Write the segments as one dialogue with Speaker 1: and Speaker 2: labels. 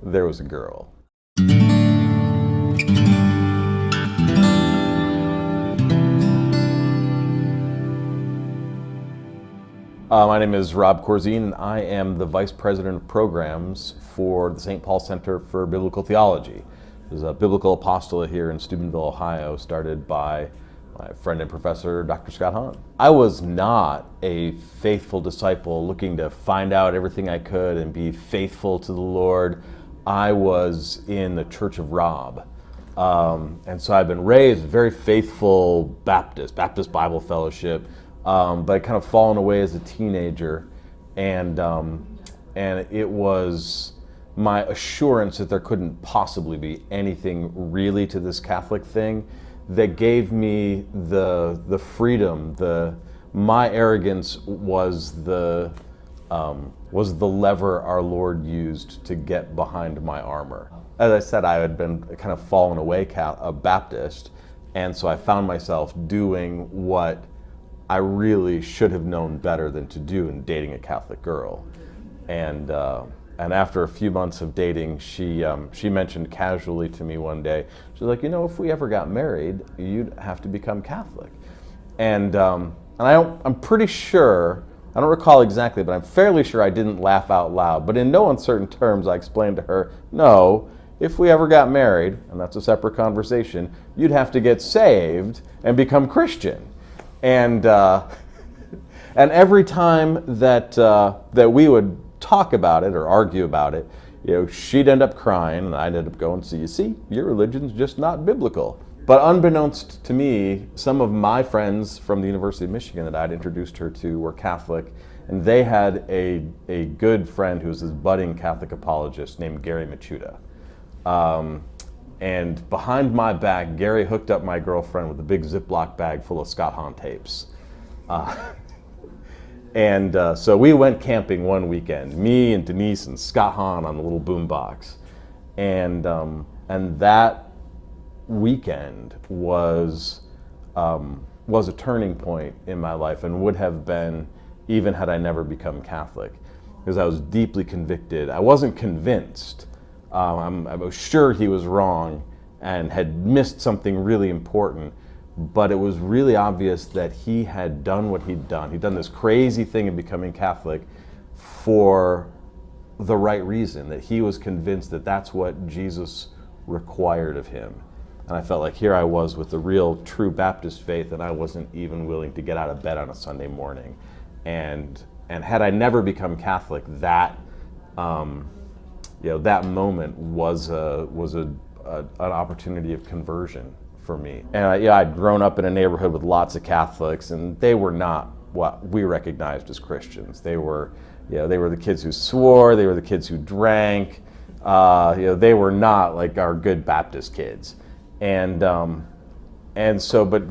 Speaker 1: there was a girl. My name is Rob Corzine, and I am the Vice President of Programs for the St. Paul Center for Biblical Theology. There's a biblical apostolate here in Steubenville, Ohio, started by my friend and professor, Dr. Scott Hahn. I was not a faithful disciple looking to find out everything I could and be faithful to the Lord. I was in the Church of Rob. And so I've been raised very faithful Baptist Bible Fellowship, but I kind of fallen away as a teenager, and it was my assurance that there couldn't possibly be anything really to this Catholic thing that gave me the freedom. My arrogance was the lever our Lord used to get behind my armor. As I said, I had been kind of fallen away a Baptist, and so I found myself doing what I really should have known better than to do in dating a Catholic girl. And after a few months of dating, she mentioned casually to me one day, she's like, if we ever got married, you'd have to become Catholic. And I'm pretty sure, I don't recall exactly, but I'm fairly sure I didn't laugh out loud. But in no uncertain terms, I explained to her, no, if we ever got married, and that's a separate conversation, you'd have to get saved and become Christian. And every time that we would talk about it or argue about it, she'd end up crying, and I'd end up going, so you see, your religion's just not biblical. But unbeknownst to me, some of my friends from the University of Michigan that I'd introduced her to were Catholic, and they had a good friend who was this budding Catholic apologist named Gary Machuda. And behind my back, Gary hooked up my girlfriend with a big Ziploc bag full of Scott Hahn tapes. So we went camping one weekend, me and Denise and Scott Hahn on the little boom box. And that weekend was a turning point in my life, and would have been even had I never become Catholic, because I was deeply convicted. I wasn't convinced. I was sure he was wrong and had missed something really important, but it was really obvious that he had done what he'd done. He'd done this crazy thing of becoming Catholic for the right reason, that he was convinced that that's what Jesus required of him. And I felt like here I was with the real, true Baptist faith, and I wasn't even willing to get out of bed on a Sunday morning. And had I never become Catholic, that moment was an opportunity of conversion for me. And I'd grown up in a neighborhood with lots of Catholics, and they were not what we recognized as Christians. They were the kids who swore, they were the kids who drank. They were not like our good Baptist kids. But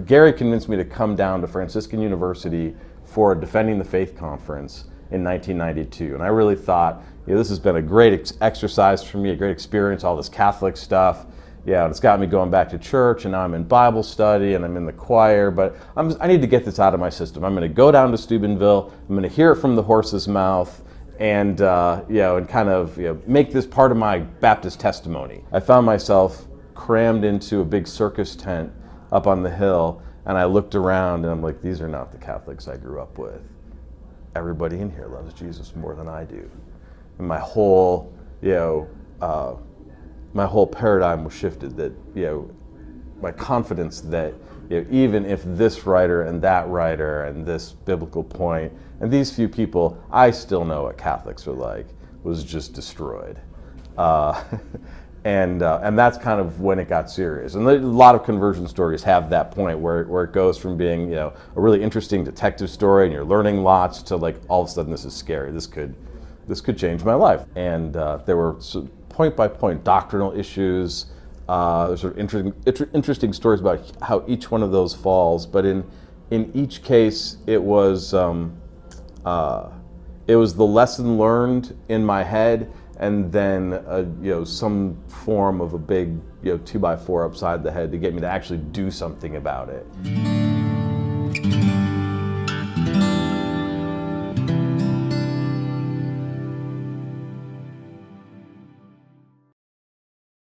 Speaker 1: Gary convinced me to come down to Franciscan University for a Defending the Faith conference in 1992, and I really thought, this has been a great exercise for me, a great experience, all this Catholic stuff. And it's got me going back to church, and now I'm in Bible study, and I'm in the choir, but I need to get this out of my system. I'm going to go down to Steubenville, I'm going to hear it from the horse's mouth, and make this part of my Baptist testimony. I found myself crammed into a big circus tent up on the hill, and I looked around, and I'm like, these are not the Catholics I grew up with. Everybody in here loves Jesus more than I do. And my whole paradigm was shifted, that, my confidence that, even if this writer and that writer and this biblical point and these few people, I still know what Catholics are like, was just destroyed. And that's kind of when it got serious. And a lot of conversion stories have that point where it goes from being, a really interesting detective story and you're learning lots, to like, all of a sudden, this is scary. This could change my life. And there were point by point doctrinal issues. There's sort of interesting stories about how each one of those falls. But in each case, it was the lesson learned in my head, and then some form of a big 2x4 upside the head to get me to actually do something about it.